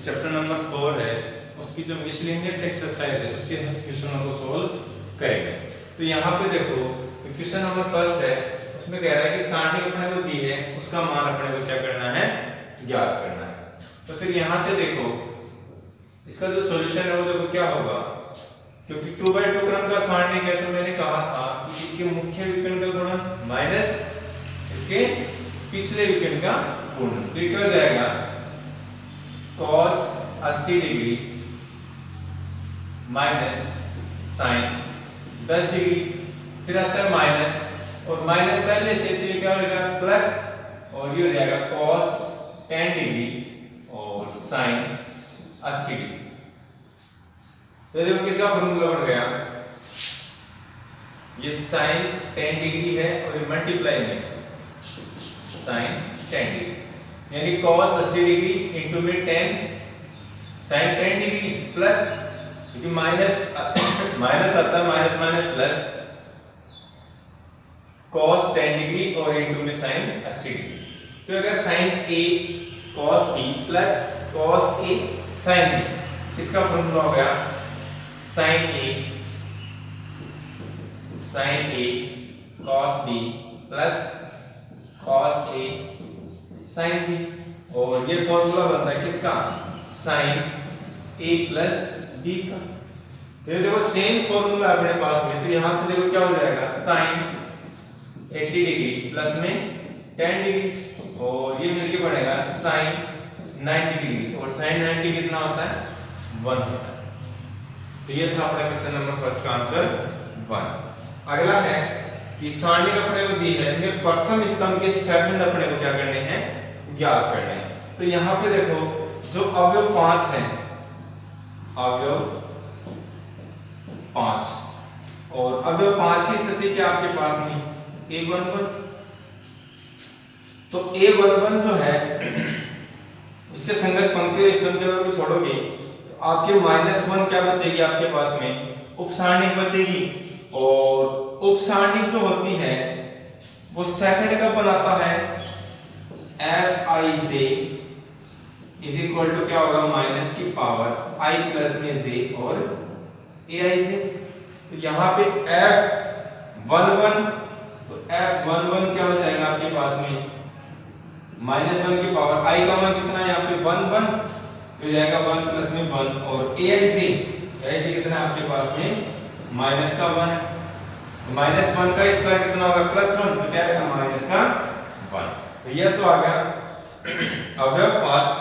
Chapter number 4 है उसकी जो मिसलेनियस एक्सरसाइज है उसके क्वेश्चनों को सोल्व करेंगे। तो यहाँ पे देखो क्वेश्चन नंबर फर्स्ट है, उसमें कह रहा है कि सारणी अपने को दी है उसका मान अपने को क्या करना है, ज्ञात करना है। तो फिर यहाँ से देखो इसका जो सॉल्यूशन है वो देखो क्या होगा, क्योंकि 2/2 क्रम का सारणी है तो मैंने कहा था कि इसके मुख्य विकर्ण का गुणन माइनस इसके पिछले विकर्ण का गुणन, तो ये क्या हो जाएगा cos 80 degree minus sine 10 degree, फिर आता है माइनस और माइनस पहले से तो ये क्या हो जाएगा प्लस और ये हो जाएगा cos 10 डिग्री और साइन 80 डिग्री। तो देखो किसका फॉर्मूला बन गया, ये साइन 10 डिग्री है और ये मल्टीप्लाई में साइन 10 डिग्री, यानी cos 80 डिग्री इंटू में 10 साइन 10 डिग्री प्लस, क्योंकि माइनस माइनस आता है minus minus plus cos 10 degree और इंटू में साइन 80 डिग्री। तो अगर sine a cos b plus cos a sine b, किसका फॉर्मूला हो गया sine a cos b plus cos a sine b, और ये फॉर्मूला बनता है किसका साइन a प्लस b का। तो देखो सेम फॉर्मूला अपने पास में, तो यहां से देखो क्या हो जाएगा साइन 80 डिग्री प्लस में 10 डिग्री और ये मिलके बनेगा साइन 90 डिग्री, और साइन 90 कितना होता है 1 होता है। तो ये था अपना क्वेश्चन नंबर फर्स्ट का आंसर 1। अगला है कि सारणी का अपने को दी है, इनमें प्रथम स्तंभ के सेकंड अपने को क्या करने हैं, ज्ञात करने हैं। तो यहाँ पे देखो जो अवयव 5 हैं, अवयव 5 और अवयव 5 की स्थिति क्या आपके पास में a11, तो a11 जो है उसके संगत पंक्ति और स्तंभ के अगर छोड़ोगे तो आपके -1 क्या बचेगी आपके पास में उपसारणिक बचेगी, और उपसारणिक जो होती है वो सेकंड का बनाता है Fij इज इक्वल टू क्या होगा माइनस की पावर i प्लस में j और aij। तो यहाँ पे F11, तो F11 क्या हो जाएगा आपके पास में -1 की पावर i का मान कितना है यहाँ पे 1 तो हो जाएगा 1 प्लस में 1, और aij कितना है आपके पास में माइनस का 1, -1 का स्क्वायर कितना होगा +1, तो क्या आएगा माइनस का 1। तो यह तो आ गया अवयव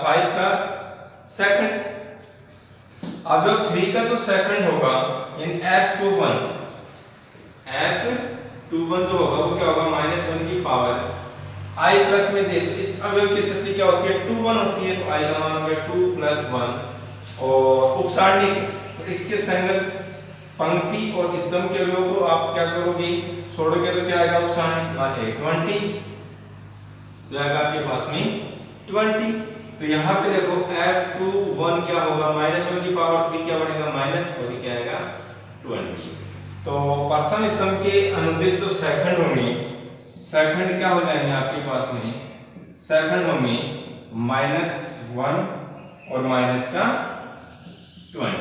5 का सेकंड। अवयव 3 का जो सेकंड होगा यानी F21 जो होगा वो क्या होगा -1 की पावर i प्लस में j। तो इस अवयव की स्थिति क्या होती है 2 1 होती है, तो i का मान होगा 2 + 1, और उपसारणिक तो इसके संगत पंक्ति और स्तंभ के अवयव को आप क्या करोगे छोड़ोगे तो क्या आएगा उपसारणिक मान 20, तो आएगा आपके पास में 20। तो यहाँ पे देखो F21 क्या होगा -1 की पावर 3 क्या बनेगा माइनस, और क्या आएगा 20। तो प्रथम स्तंभ के अनुदिश जो सेकंड होंगे, सेकंड क्या हो जाएंगे आपके पास में, सेकंड होंगे -1 और माइनस का 20,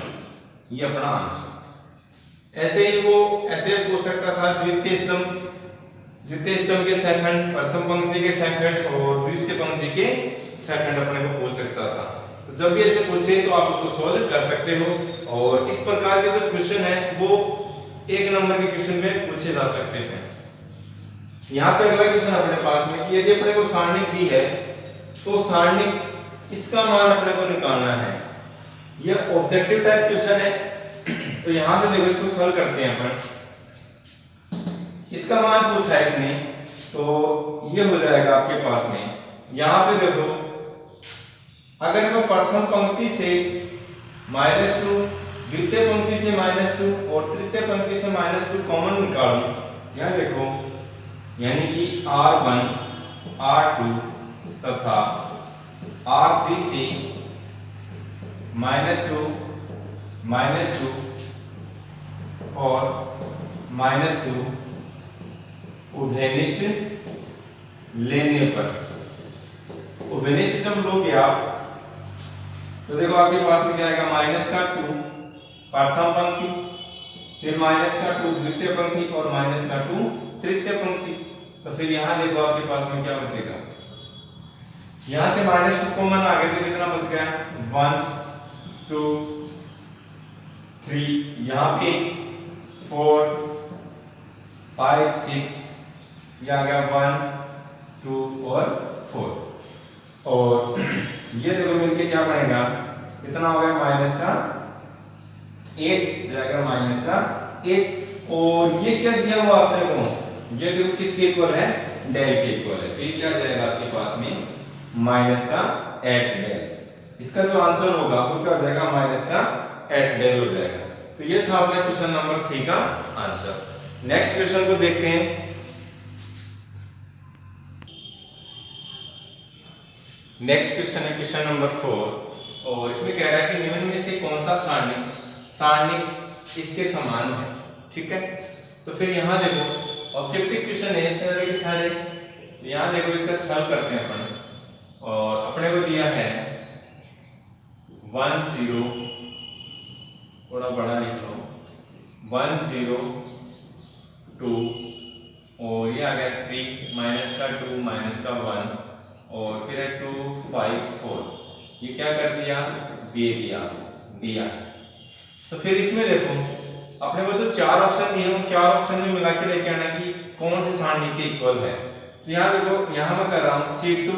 ये अपना आंसर। ऐसे ही वो ऐसे पूछ सकता था द्वितीय स्तंभ के सेकंड, प्रथम पंक्ति के सेकंड और द्वितीय पंक्ति के सेकंड अपने को पूछ सकता था। तो जब भी ऐसे पूछे तो आप उसको सोल्व कर सकते हो, और इस प्रकार के जो क्वेश्चन है वो 1 नंबर के क्वेश्चन में पूछे जा सकते हैं। यहाँ पे अगला क्वेश्चन अपने पास में कि यदि अपने को सारणिक दी है तो सारणिक इसका मान अपने को निकालना है। यह ऑब्जेक्टिव टाइप क्वेश्चन है, तो यहां से देखो इसको सॉल्व करते हैं अपन। इसका मान पूछा है इसने, तो ये हो जाएगा आपके पास में, यहां पे देखो अगर मैं प्रथम पंक्ति से -2, द्वितीय पंक्ति से -2 और तृतीय पंक्ति से -2 कॉमन निकालूं, यहां देखो यानी कि R1 R2 तथा R3 से -2 और -2 उभयनिष्ठ लेने पर, उभयनिष्ठ जब लोगे आप तो देखो आपके पास में क्या आएगा, माइनस का 2 प्रथम पंक्ति, फिर माइनस का 2 द्वितीय पंक्ति और माइनस का 2 तृतीय पंक्ति। तो फिर यहाँ देखो आपके पास में क्या बचेगा, यहाँ से -2 कॉमन आ गया तो कितना बच गया, 1 2 3, यहाँ पे 4 5 6, ये आ गया 1 2 और 4, और ये दोनों मिलके क्या बनेगा, कितना हो गया, माइनस का 8 जाएगा, माइनस का 8। और ये क्या दिया हुआ आपने को, ये देखो किसके इक्वल है, डेल के इक्वल है, तो ये क्या जाएगा आपके पास में, माइनस का 8 डेल। इसका जो आंसर होगा वो क्या हो जाएगा, माइनस का 8 डेल हो जाएगा। तो ये था अपने क्वेश्चन नंबर 3 का आंसर। नेक्स्ट क्वेश्चन को देखते हैं। नेक्स्ट क्वेश्चन है क्वेश्चन नंबर 4, और इसमें कह रहा है कि निम्न में से कौन सा सारणिक इसके समान है। ठीक है, तो फिर यहाँ देखो ऑब्जेक्टिव क्वेश्चन है सारे के सारे, यहाँ देखो इसका सॉल्व करते हैं अपन, और अपने को दिया है 1 0, थोड़ा बड़ा लिख लो, 1 0 2, और ये आ गया 3 माइनस का 2 माइनस का 1, और फिर है 2 5 4, ये क्या कर दिया, दे दिया। तो फिर इसमें देखो अपने को जो 4 ऑप्शन दिए हैं, 4 ऑप्शन में मिला के लेके आना कि कौन से सारणी के इक्वल है। तो यहाँ देखो, यहाँ मैं कर रहा हूँ C2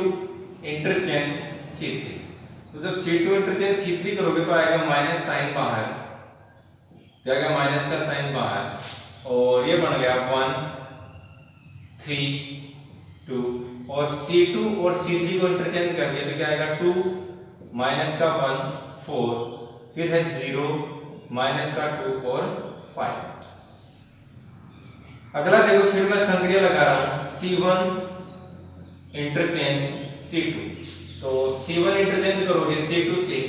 इंटरचेंज C3, तो जब C2 इंटरचेंज C3 करोगे तो आएगा माइनस साइन बाहर, जाएगा माइनस का साइन बाहर, और ये बन गया 1 3 2, और C2 और C3 को इंटरचेंज कर दिया तो क्या आएगा, 2 माइनस का 1 4, फिर है 0 माइनस का 2 और 5। अगला देखो, फिर मैं संक्रिया लगा रहा हूं, C1 इंटरचेंज C2, तो C1 इंटरचेंज करोगे C2 से,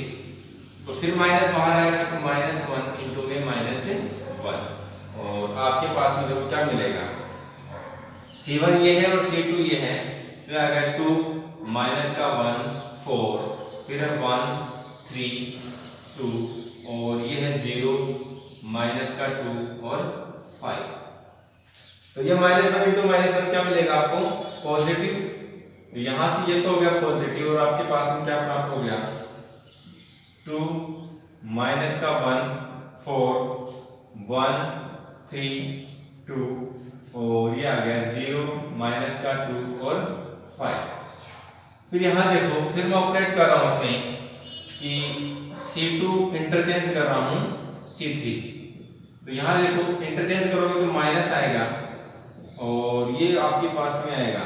तो फिर माइनस बाहर आएगा, तो -1 इंटू में -1, और आपके पास में देखो क्या मिलेगा, C1 ये है और C2 ये है, तो आएगा 2 माइनस का 1 4, फिर है 1 3 2, और ये है 0 माइनस का 2 और 5। तो ये -1 इंटू -1 क्या मिलेगा आपको, पॉजिटिव। तो यहां से ये तो हो गया पॉजिटिव, और आपके पास में क्या प्राप्त हो गया, 2 माइनस का 1 4 1 3 2, और ये आ गया 0 माइनस का 2 और 5। फिर यहाँ देखो, फिर मैं ऑपरेट कर रहा हूँ उसमें कि C2 इंटरचेंज कर रहा हूँ C3 से, तो यहाँ देखो इंटरचेंज करोगे तो माइनस आएगा, और ये आपके पास में आएगा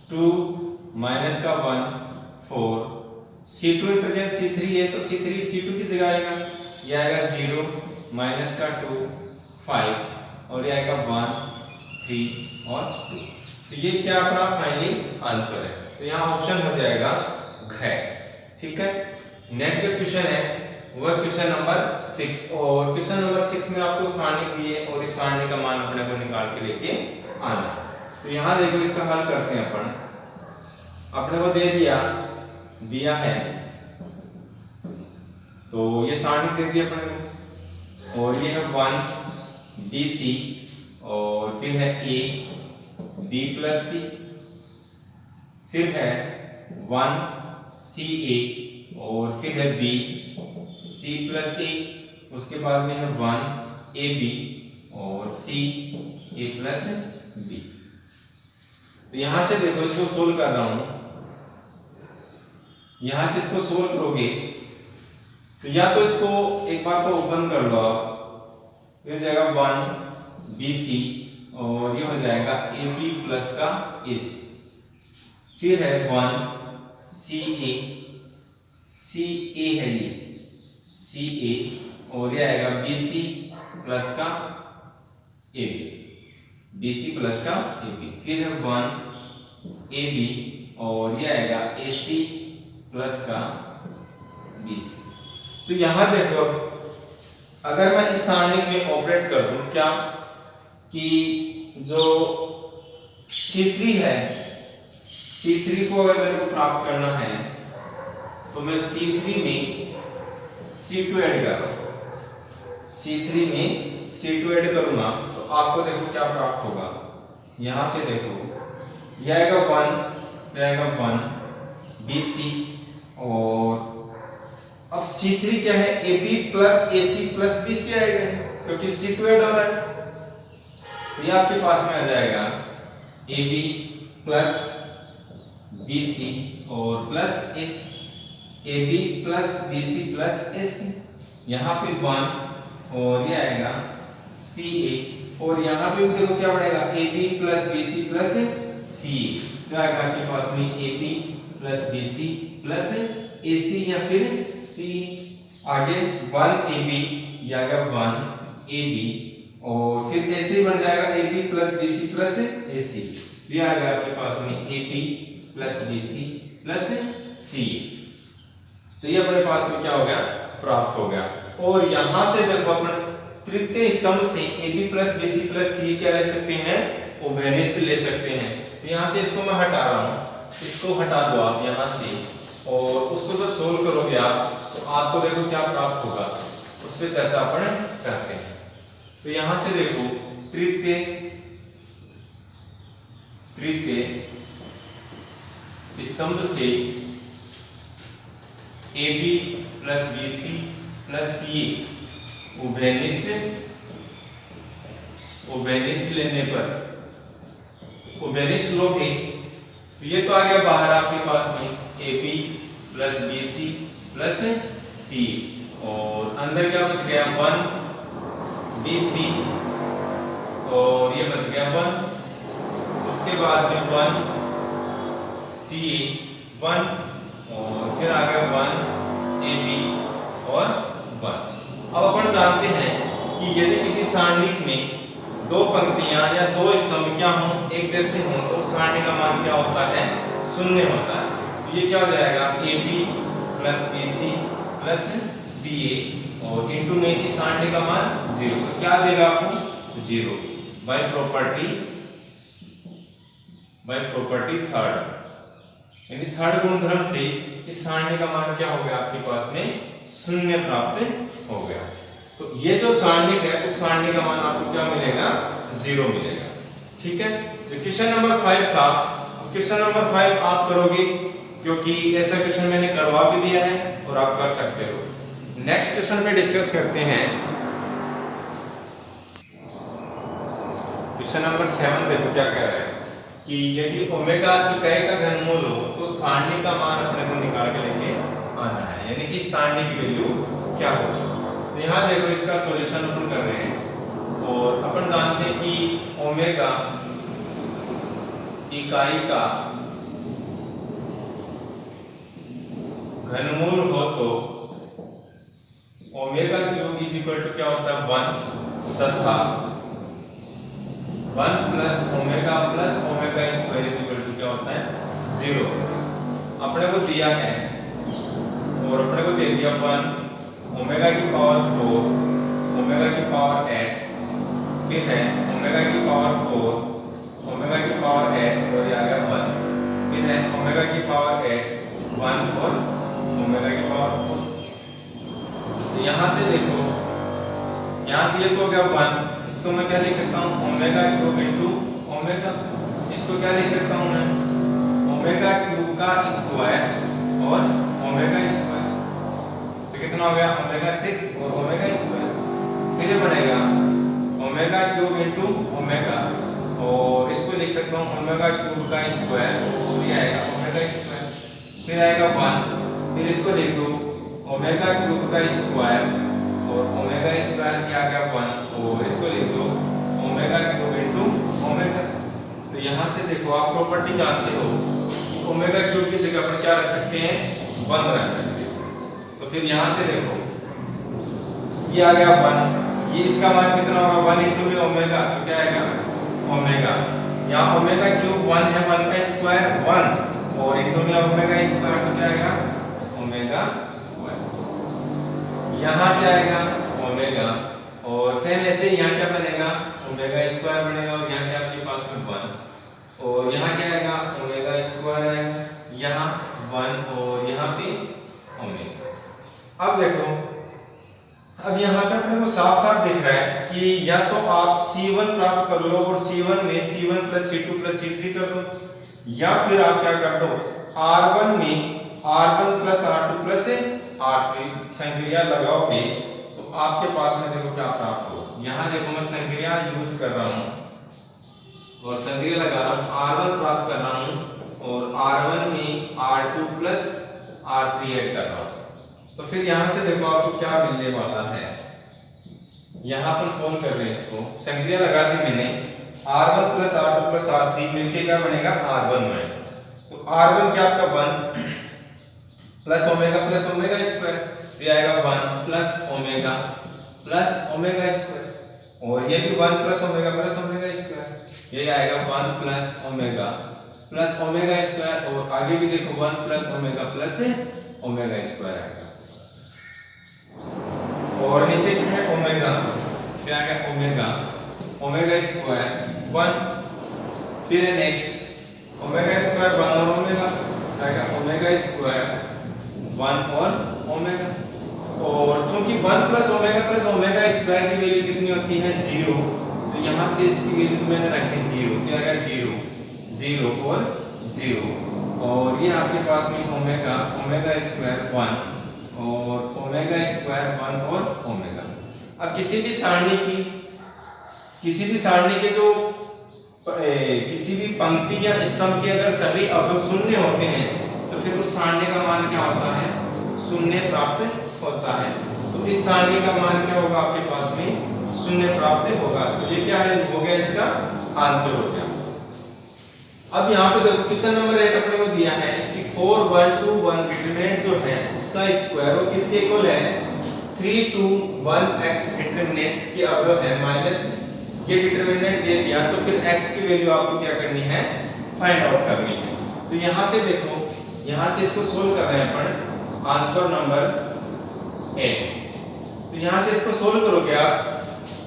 2 माइनस का 1 4, C2 इंटरचेंज C3 है तो C3 C2 की जगह आएगा, ये आएगा 0 माइनस का 2 5, और ये आएगा 1 3 और 2। तो ये क्या अपना फाइनली आंसर है, तो यहाँ ऑप्शन हो जाएगा घ। ठीक है, नेक्स्ट जो क्वेश्चन है वह क्वेश्चन नंबर 6, और क्वेश्चन नंबर 6 में आपको सारणी दिए और इस सारणी का मान अपने को निकाल के लेके आना। तो यहाँ देखो इसका हल करते हैं अपन, अपने को दे दिया है, तो ये सारणी दे दी अपने को, और ये है 1 BC, और फिर है A B प्लस C, फिर है 1 CA, और फिर है B C प्लस A, उसके बाद में है 1 AB और C A प्लस B। तो यहां से देखो इसको सोल्व कर रहा हूं, यहां से इसको सोल्व करोगे तो या तो इसको एक बार तो ओपन कर लो आप, फिर जाएगा 1 BC, और ये हो जाएगा AB प्लस का AC, फिर है 1 CA है ये CA, और ये आएगा BC प्लस का AB, BC प्लस का AB, फिर है 1 AB, और ये आएगा AC प्लस का BC। तो यहां देखो, अगर मैं इस सारणी में ऑपरेट कर दूं क्या कि जो C3 है, C3 को अगर मेरे को प्राप्त करना है तो मैं C3 में C2 ऐड कर रहा हूँ। C3 में C2 ऐड करूंगा तो आपको देखो क्या प्राप्त होगा। यहां से देखो यह आएगा 1, यह आएगा 1 BC, और अब C3 क्या है, AB plus AC plus BC आएगा क्योंकि C2 ऐड हो रहा है। तो ये आपके पास में आ जाएगा AB प्लस BC और plus AC, AB plus BC plus AC, यहाँ पे 1 और ये आएगा CA, और यहाँ पे देखो क्या बनेगा AB plus BC plus CA, तो आएगा आपके पास में AB plus BC plus AC या फिर C, आगे 1AB, ये आएगा 1AB, और फिर ऐसे बन जाएगा AB plus BC plus AC, ये आ गया आपके पास में AB plus BC plus CA। तो ये अपने पास में क्या हो गया, प्राप्त हो गया। और यहां से देखो अपन तृतीय स्तंभ से AB plus BC plus CA क्या ले सकते हैं, उभयनिष्ठ ले सकते हैं। तो यहां से इसको मैं हटा रहा हूं, इसको हटा दो आप यहां से, और उसको जब सोल्व करोगे आप तो आपको देखो क्या प्राप्त होगा, उस पर चर्चा अपन करते हैं। तो यहां से देखो तृतीय स्तंभ से AB plus BC plus CA उभयनिष्ठ लेने पर, उभयनिष्ठ लोगे तो ये तो आ गया बाहर आपके पास में AB plus BC plus CA, और अंदर क्या बच गया 1 BC, और ये बच गया 1, उसके बाद में 1 CA 1, और फिर आ गया 1 AB और 1। अब अपन जानते हैं कि यदि किसी सारणिक में दो पंक्तियां या दो स्तंभ क्या हों, एक जैसे हों, तो सारणी का मान क्या होता है, 0 होता है। तो ये क्या हो जाएगा AB plus BC plus CA, और इनटू में इस सारणी का मान 0, तो क्या देगा आपको 0 बाय प्रॉपर्टी थर्ड, यानी थर्ड गुणधर्म से इस सारणी का मान क्या हो गया आपके पास में 0 प्राप्त हो गया। तो ये जो सारणी है उस सारणी का मान आपको क्या मिलेगा, 0 मिलेगा। ठीक है, जो क्वेश्चन नंबर 5 था, क्वेश्चन नंबर 5 आप करोगे क्योंकि ऐसा क्वेश्चन मैंने करवा भी दिया है और आप कर सकते हो। नेक्स्ट क्वेश्चन पे डिस्कस करते हैं क्वेश्चन नंबर 7। देखो क्या कह रहा है कि यदि ओमेगा इकाई का घनमूल हो तो सारणी का मान अपने को निकाल के लेके आना है, यानी कि सारणी की वैल्यू क्या होगी। तो यहाँ देखो इसका सॉल्यूशन अपन कर रहे हैं, और अपन जानते हैं कि ओमेगा इकाई का घनमूल हो तो omega cube is equal to क्या होता है 1, तथा 1 plus omega square is equal to क्या होता है 0। अपने को दिया है और अपने को दे दिया 1 ओमेगा की पावर 4 ओमेगा की पावर 8, फिर है ओमेगा की पावर 4 ओमेगा की पावर 8 और ये आ गया 1, फिर है ओमेगा की पावर 8 1 और ओमेगा की पावर 4। तो यहाँ से देखो, यहाँ से ये तो हो गया 1, इसको मैं क्या लिख सकता हूँ ओमेगा क्यूब इनटू ओमेगा, इसको क्या लिख सकता हूँ मैं ओमेगा क्यूब का स्क्वायर और ओमेगा स्क्वायर, तो कितना हो गया ओमेगा 6 और ओमेगा स्क्वायर। फिर ये बनेगा ओमेगा क्यूब इनटू ओमेगा, और इसको लिख सकता हूँ ओमेगा क्यूब का स्क्वायर और ये आएगा ओमेगा स्क्वायर, फिर आएगा 1, फिर इसको लिख दो ओमेगा क्यूब का स्क्वायर और ओमेगा स्क्वायर क्या आ गया 1, और इसको लिख दो ओमेगा क्यूब इनटू ओमेगा। तो यहाँ से देखो आप प्रॉपर्टी जानते हो कि ओमेगा क्यूब की जगह पर क्या रख सकते हैं 1 रख सकते हैं। तो फिर यहाँ से देखो ये आ गया 1, ये इसका मान कितना होगा 1 इनटू में ओमेगा, तो क्या आएगा ओमेगा, यहाँ ओमेगा क्यूब 1 है 1 का स्क्वायर 1 और इनटू में ओमेगा स्क्वायर, तो क्या आएगा ओमेगा स्क्वायर। यहाँ क्या आएगा ओमेगा, और सेम ऐसे यहाँ क्या बनेगा ओमेगा स्क्वायर बनेगा, और यहाँ क्या आपके पास में 1, और यहाँ क्या आएगा ओमेगा स्क्वायर आएगा, यहाँ 1 और यहाँ पे अब देखो, अब यहाँ पे अपने को साफ साफ दिख रहा है कि या तो आप C1 प्राप्त कर लो और C1 में C1 plus C2 plus C3 कर दो, या फिर आप क्या कर दो R1 में R1 plus R2 plus R3 संक्रिया लगाओगे तो आपके पास में देखो क्या प्राप्त हो। यहाँ देखो मैं संक्रिया यूज कर रहा हूँ और संक्रिया लगा रहा हूँ, R1 प्राप्त कर रहा हूँ और R1 में R2 प्लस R3 ऐड कर रहा हूँ। तो फिर यहाँ से देखो आपको क्या मिलने वाला है। यहाँ पर सोल्व कर रहे हैं इसको, संक्रिया लगा दी मैंने, R1 plus R2 plus R3 मिलके क्या बनेगा R1 में। तो R1 क्या आपका 1 प्लस ओमेगा स्क्वायर, तो ये आएगा 1 प्लस ओमेगा स्क्वायर, और ये भी 1 प्लस ओमेगा स्क्वायर, ये आएगा 1 प्लस ओमेगा स्क्वायर, और आगे भी देखो 1 प्लस ओमेगा स्क्वायर आएगा, और नीचे क्या है ओमेगा, क्या है ओमेगा स्क्वायर 1, फिर है नेक्स्ट ओमेगा स्क्वायर 1 और ओमेगा, आएगा ओमेगा स्क्वायर 1 और ओमेगा, और चूंकि 1 प्लस ओमेगा स्क्वायर की वैल्यू कितनी होती है 0, तो यहाँ से इसकी वैल्यू तो मैंने रखी 0, क्या आएगा 0 और 0, और ये आपके पास में ओमेगा स्क्वायर 1 और ओमेगा स्क्वायर 1 और ओमेगा। अब किसी भी सारणी के जो किसी भी पंक्ति या स्तंभ के अगर सभी अवयव शून्य होते हैं तो फिर उस सारणी का मान क्या होता है, शून्य प्राप्त होता है। तो इस सारणी का मान क्या होगा आपके पास में, शून्य प्राप्त होगा। तो ये क्या है, हो गया इसका आंसर हो गया। अब यहाँ पे देखो क्वेश्चन नंबर 8 अपने को दिया है कि 4 1 2 1 डिटरमिनेंट जो है उसका स्क्वायर वो किसके इक्वल है, 3 2 1 x डिटरमिनेंट के अवयव है माइनस ये डिटरमिनेंट दे दिया, तो फिर x की वैल्यू आपको क्या करनी है, फाइंड आउट करनी है। तो यहाँ से देखो, यहाँ से इसको सोल्व कर रहे हैं अपन, आंसर नंबर 8। तो यहाँ से इसको सोल्व करोगे आप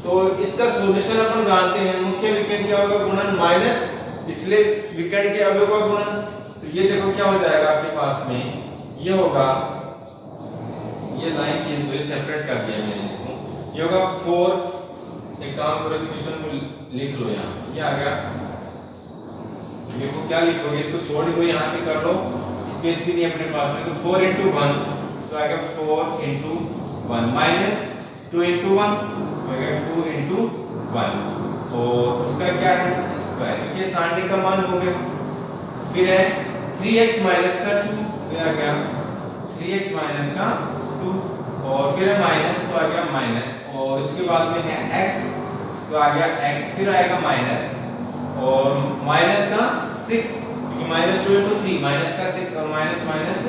तो इसका सॉल्यूशन अपन जानते हैं, मुख्य विकर्ण क्या होगा गुणन माइनस पिछले विकर्ण के अवयव का गुणन। तो ये देखो क्या हो जाएगा आपके पास में, ये होगा, ये लाइन की तो सेपरेट कर दिया मैंने इसको, ये होगा 4, एक काम करो इस क्वेश्चन को लिख लो, यहाँ ये आ गया, ये को क्या लिखोगे, इसको छोड़ दो, यहाँ से कर लो, स्पेस भी नहीं अपने पास में, तो 4 into 1 तो आएगा 4 into 1 माइनस 2 into 1 तो आएगा 2 into 1, और उसका क्या है स्क्वायर, ये सारणी का मान हो गया। फिर है 3x माइनस का 2, ये आ गया 3x माइनस का 2, और फिर है माइनस तो आ गया माइनस, और उसके बाद में है x तो आ गया x, फिर आएगा माइनस, और माइनस का 6 क्योंकि माइनस 2 into 3 माइनस का 6, और माइनस माइनस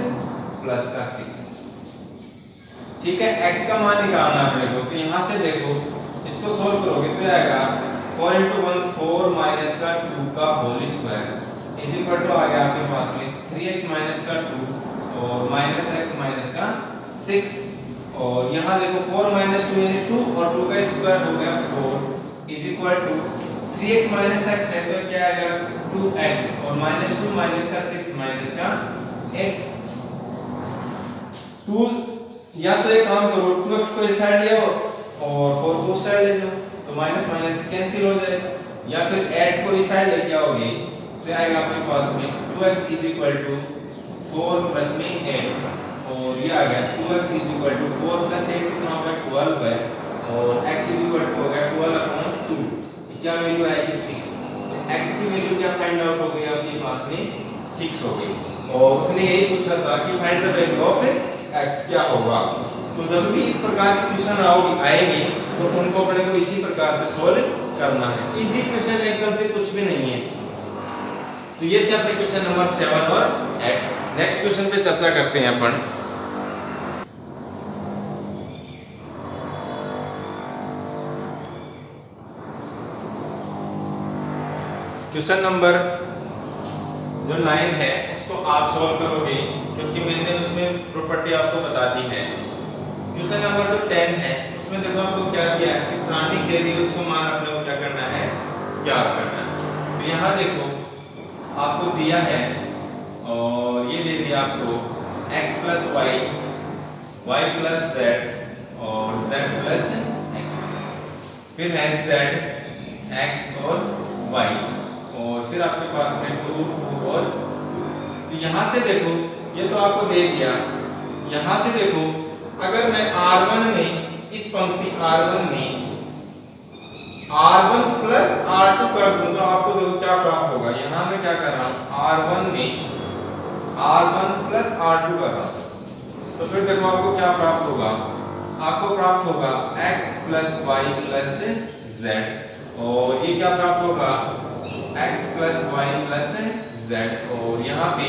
प्लस का 6, ठीक है। x का मान निकालना अपने को, तो यहाँ से देखो इसको सोल्व करोगे तो आएगा 4 into 1 4 माइनस का 2 का whole square is equal to आ गया आपके पास में 3x माइनस का 2 और माइनस x माइनस का 6, और यहाँ देखो 4 माइनस 2 यानी 2 और 2 का स्क्वायर हो गया 4 is equal to 3x minus x है तो क्या आएगा 2x, और माइनस 2 माइनस का 6 माइनस का 8। 2 या तो एक काम करो 2x को इस साइड ले आओ और 4 को उस साइड ले जाओ, तो माइनस माइनस कैंसिल हो जाएगा, या फिर 8 को इस साइड लेके आओगे तो आएगा आपके पास में 2x is equal to 4 plus में 8, और ये आ गया 2x is equal to 4 plus 8 कितना होगा 12 है, और x इज इक्वल टू हो गया 12/2, क्या वैल्यू आएगी 6, तो x की वैल्यू क्या फाइंड आउट हो गई आपके पास में 6 हो गई, और उसने यही पूछा था कि find the value of x क्या होगा। तो जब भी इस प्रकार के क्वेश्चन आएंगे तो उनको अपने को इसी प्रकार से सोल्व करना है, इजी क्वेश्चन एकदम से कुछ भी नहीं है। तो ये थे अपने क्वेश्चन नंबर 7 और 8। नेक्स्ट क्वेश्चन पे चर्चा करते हैं अपन। क्वेश्चन नंबर जो 9 है उसको आप सॉल्व करोगे क्योंकि मैंने उसमें प्रॉपर्टी आपको बता दी है। क्वेश्चन नंबर जो 10 है उसमें देखो आपको क्या दिया है कि सारणी दे दी, उसको मान अपने को क्या करना है, ज्ञात करना है। तो यहाँ देखो आपको दिया है और ये दे दिया आपको x plus y y plus z और z प्लस x, फिर है z x और y, और फिर आपके पास में 2 2 और, तो यहाँ से देखो ये तो आपको दे दिया, यहाँ से देखो अगर मैं R1 में इस पंक्ति R1 में R1 प्लस R2 कर दूं तो आपको देखो क्या प्राप्त होगा। यहाँ मैं क्या कर रहा हूँ, R1 में R1 प्लस R2 कर रहा हूँ, तो फिर देखो आपको क्या प्राप्त होगा, आपको प्राप्त होगा x plus y plus z, और ये क्या प्राप्त होगा x plus y plus z, और यहाँ पे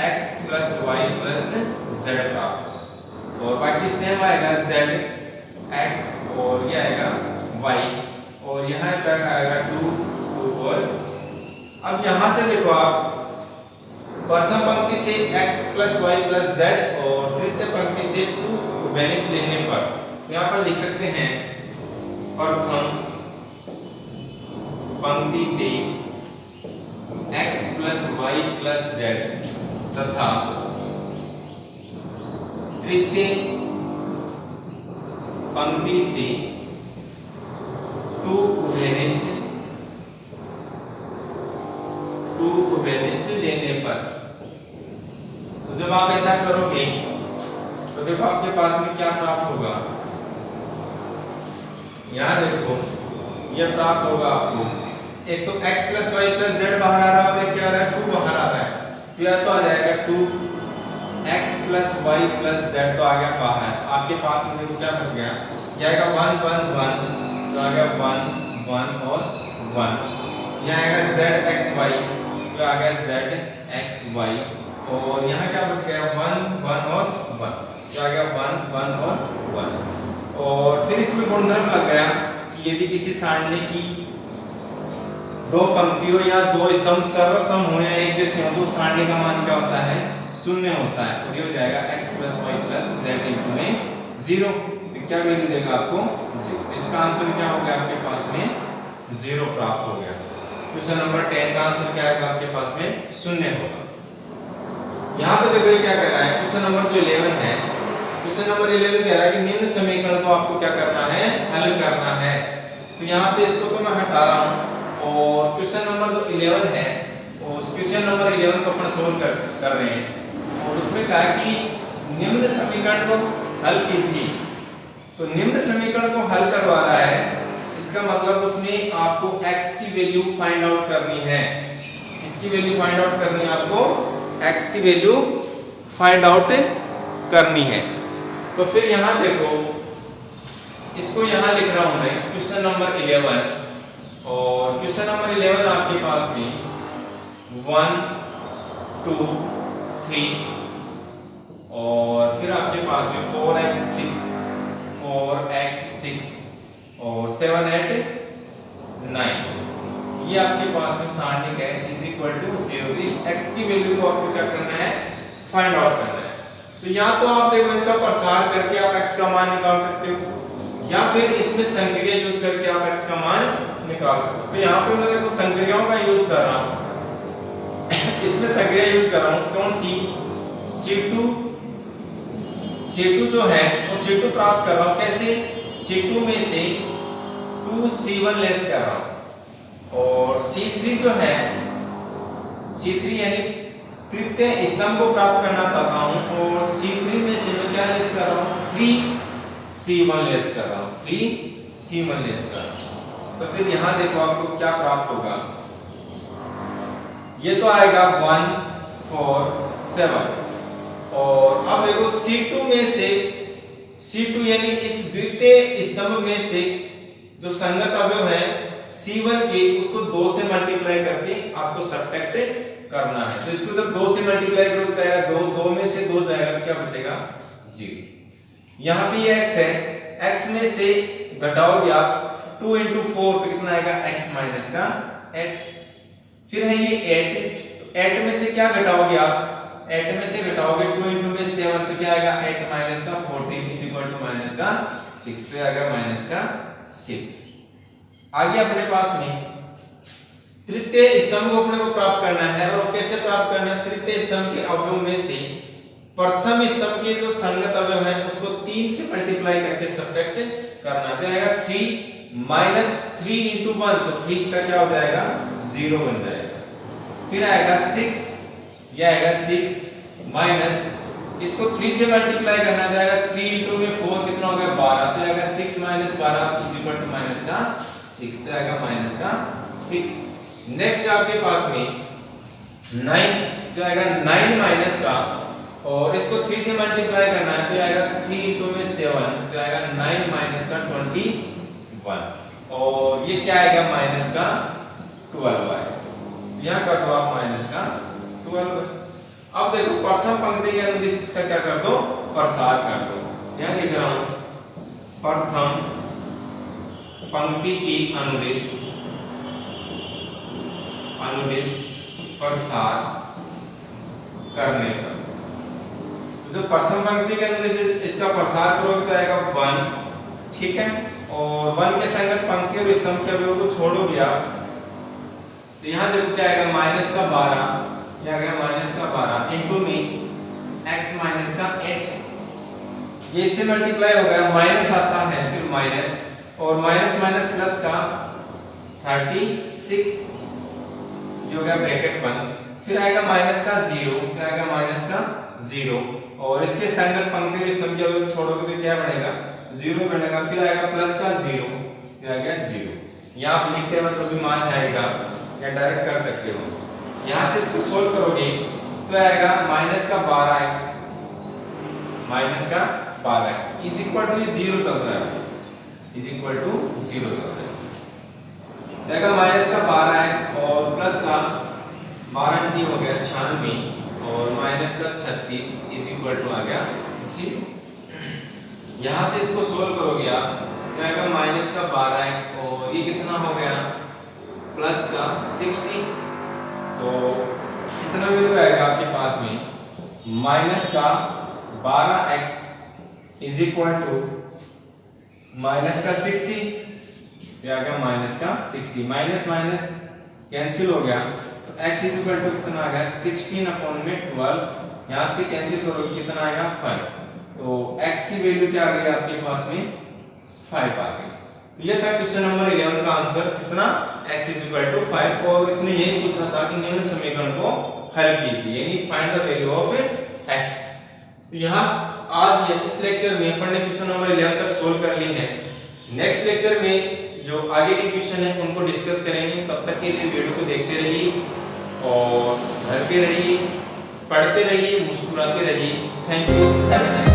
x plus y plus z प्राप्त होगा, और बाकी सेम आएगा z x और ये आएगा y, और यहाँ पे आएगा 2 2 और। अब यहाँ से देखो आप प्रथम पंक्ति से x plus y plus z और तृतीय पंक्ति से 2 वेनिस्ट लेने पर यहाँ पर लिख सकते हैं प्रथम पंक्ति से x plus y plus z तथा तृतीय पंक्ति से 2 वेनिस्ट लेने पर। तो जब आप ऐसा करोगे तो देखो आपके पास में क्या प्राप्त होगा, यहाँ देखो ये प्राप्त होगा आपको, एक तो x plus y plus z बाहर आ रहा है और एक क्या आ रहा है 2 बाहर आ रहा है, तो यह तो आ जाएगा 2 x plus y plus z तो आ गया बाहर, आपके पास में देखो क्या बच गया, यह आएगा 1 1 1, तो आ गया 1 1 और 1, यह आएगा z x y, तो आ गया z x y, और यहाँ क्या बच गया 1 1 और 1, तो आ गया 1 1 और 1, और फिर इसमें गुणधर्म लग गया कि यदि किसी सारणी की 2 पंक्तियों या 2 स्तंभ सर्वसम हो या एक जैसे हो तो सारणी का मान क्या होता है, 0 होता है, और ये हो जाएगा x plus y plus z into में 0, क्या वैल्यू देगा आपको 0, इसका आंसर क्या हो गया आपके पास में 0 प्राप्त हो गया। क्वेश्चन नंबर 10 का आंसर क्या आएगा आपके पास में 0 होगा। यहाँ पे देखो ये क्या कह रहा है, क्वेश्चन नंबर जो 11 है, क्वेश्चन नंबर 11 कह रहा है कि निम्न समीकरण को आपको क्या करना है, हल करना है, तो यहाँ से इसको तो मैं हटा रहा हूँ, और क्वेश्चन नंबर जो 11 है उस क्वेश्चन नंबर 11 को अपन सोल्व कर रहे हैं, और उसमें कहा कि निम्न समीकरण को हल कीजिए, तो निम्न समीकरण को हल करवा रहा है, इसका मतलब उसमें आपको x की वैल्यू फाइंड आउट करनी है, किसकी वैल्यू फाइंड आउट करनी है, आपको x की वैल्यू फाइंड आउट करनी है। तो फिर यहाँ देखो इसको यहाँ लिख रहा हूं मैं क्वेश्चन नंबर 11, और क्वेश्चन नंबर 11 आपके पास में 1 2 3 और फिर आपके पास में 4x6 और 7 8 9, ये आपके पास में सारणी है इज इक्वल टू 0, इस x की वैल्यू को आपको क्या करना है, फाइंड आउट करना है। तो या तो आप देखो इसका प्रसार करके आप x का मान निकाल सकते हो, या फिर इसमें संक्रिया यूज करके आप x का मान निकाल सकते हो। तो यहाँ पे मैं देखो संक्रियाओं का यूज कर रहा हूँ इसमें संक्रिया यूज कर रहा हूँ, कौन सी C2 जो है वो C2 प्राप्त कर रहा हूँ, कैसे, C2 में से 2C1 लेस कर रहा हूँ, और C3 जो है C3 यानी तृतीय स्तंभ को प्राप्त करना चाहता हूँ, और C3 में से मैं क्या लेस कर रहा हूँ, 3C1 लेस कर रहा हूँ, 3C1 लेस कर रहा हूँ। तो फिर यहाँ देखो आपको क्या प्राप्त होगा, ये तो आएगा 1 4 7, और अब देखो C2 में से C2 यानी इस द्वितीय स्तंभ में से जो संगत अवयव है C1 के, उसको 2 से मल्टीप्लाई करके आपको सब्ट्रैक्ट करना है। तो इसको जब 2 से मल्टीप्लाई करोगे तो आएगा 2 में से 2 जाएगा तो क्या बचेगा 0। यहाँ पे ये x है, x में से घटाओगे आप 2 into 4 तो कितना आएगा x माइनस का 8, फिर है ये 8, तो 8 में से क्या घटाओगे आप, 8 में से घटाओगे 2 into में 7 तो क्या आएगा 8 माइनस का 14 इज इक्वल टू माइनस का 6, पे आ गया माइनस का 6। आगे अपने पास में तृतीय स्तंभ को अपने को प्राप्त करना है, और कैसे प्राप्त करना है, तृतीय स्तंभ के अवयव में से प्रथम स्तंभ के जो संगत अवयव है उसको 3 से मल्टीप्लाई करके सब्ट्रैक्ट करना। तो आएगा 3 माइनस 3 इंटू 1, तो 3 का क्या हो जाएगा 0 बन जाएगा। फिर आएगा 6, यह आएगा 6 माइनस, इसको 3 से मल्टीप्लाई करना जाएगा, 3 इंटू में 4 कितना हो गया 12, तो आएगा 6 minus 12 is equal to minus का 6, तो आएगा माइनस का 6। नेक्स्ट आपके पास में 9, तो आएगा 9 माइनस का, और इसको 3 से मल्टीप्लाई करना है तो आएगा 3 इंटू में 7, तो आएगा 9 माइनस का 21, और ये क्या आएगा माइनस का 12 आएगा। यहाँ कर दो आप माइनस का 12। अब देखो प्रथम पंक्ति के अनुदिश इसका क्या कर दो प्रसार कर दो। यहाँ लिख रहा हूं प्रथम पंक्ति की अनुदिश प्रसार करने पर, जो प्रथम पंक्ति के अनुदिश इसका प्रसार करोगे तो आएगा 1, ठीक है। और 1 के संगत पंक्ति और स्तंभ के अवयव को छोड़ोगे आप, तो यहाँ देखो क्या आएगा माइनस का 12, क्या आ गया माइनस का 12 इंटू में x माइनस का 8, ये इससे मल्टीप्लाई हो गया, माइनस आता है फिर माइनस, और माइनस माइनस प्लस का 36, जो हो गया ब्रैकेट बंद, फिर आएगा माइनस का 0, क्या आएगा माइनस का 0, और इसके संगत पंक्ति और स्तंभ के अवयव छोड़ोगे तो क्या बनेगा 0 बनेगा, फिर आएगा प्लस का 0, क्या आ गया 0। यहाँ आप लिखते मतलब भी मान आएगा या डायरेक्ट कर सकते हो। यहाँ से इसको सोल्व करोगे तो आएगा माइनस का 12x इज इक्वल टू 0 चल रहा है, इज इक्वल टू 0 चल रहा है। आएगा माइनस का 12x और प्लस का 12 टी हो गया 96, और माइनस का 36 इज इक्वल टू आ गया 0। यहाँ से इसको सोल्व करोगे आप तो आएगा माइनस का 12x और ये कितना हो गया प्लस का 60, तो कितना वैल्यू आएगा आपके पास में माइनस का 12x is equal to minus का 60, ये आ गया माइनस का 60, माइनस माइनस कैंसिल हो गया, तो x इज इक्वल टू कितना आ गया 16/12, यहाँ से कैंसिल करोगे कितना आएगा 5, तो x की वैल्यू क्या आ गई आपके पास में 5 आ गई। तो ये था क्वेश्चन नंबर 11 का आंसर, कितना x इज इक्वल टू 5, और इसने यही पूछा था कि निम्न समीकरण को हल कीजिए, यानी find the value of x। तो यहाँ आज इस लेक्चर में अपन ने क्वेश्चन नंबर 11 तक सोल्व कर ली है। नेक्स्ट लेक्चर में जो आगे के क्वेश्चन है उनको डिस्कस करेंगे। तब तक के लिए वीडियो को देखते रहिए और घर पे रहिए, पढ़ते रहिए, मुस्कुराते रहिए। Thank you.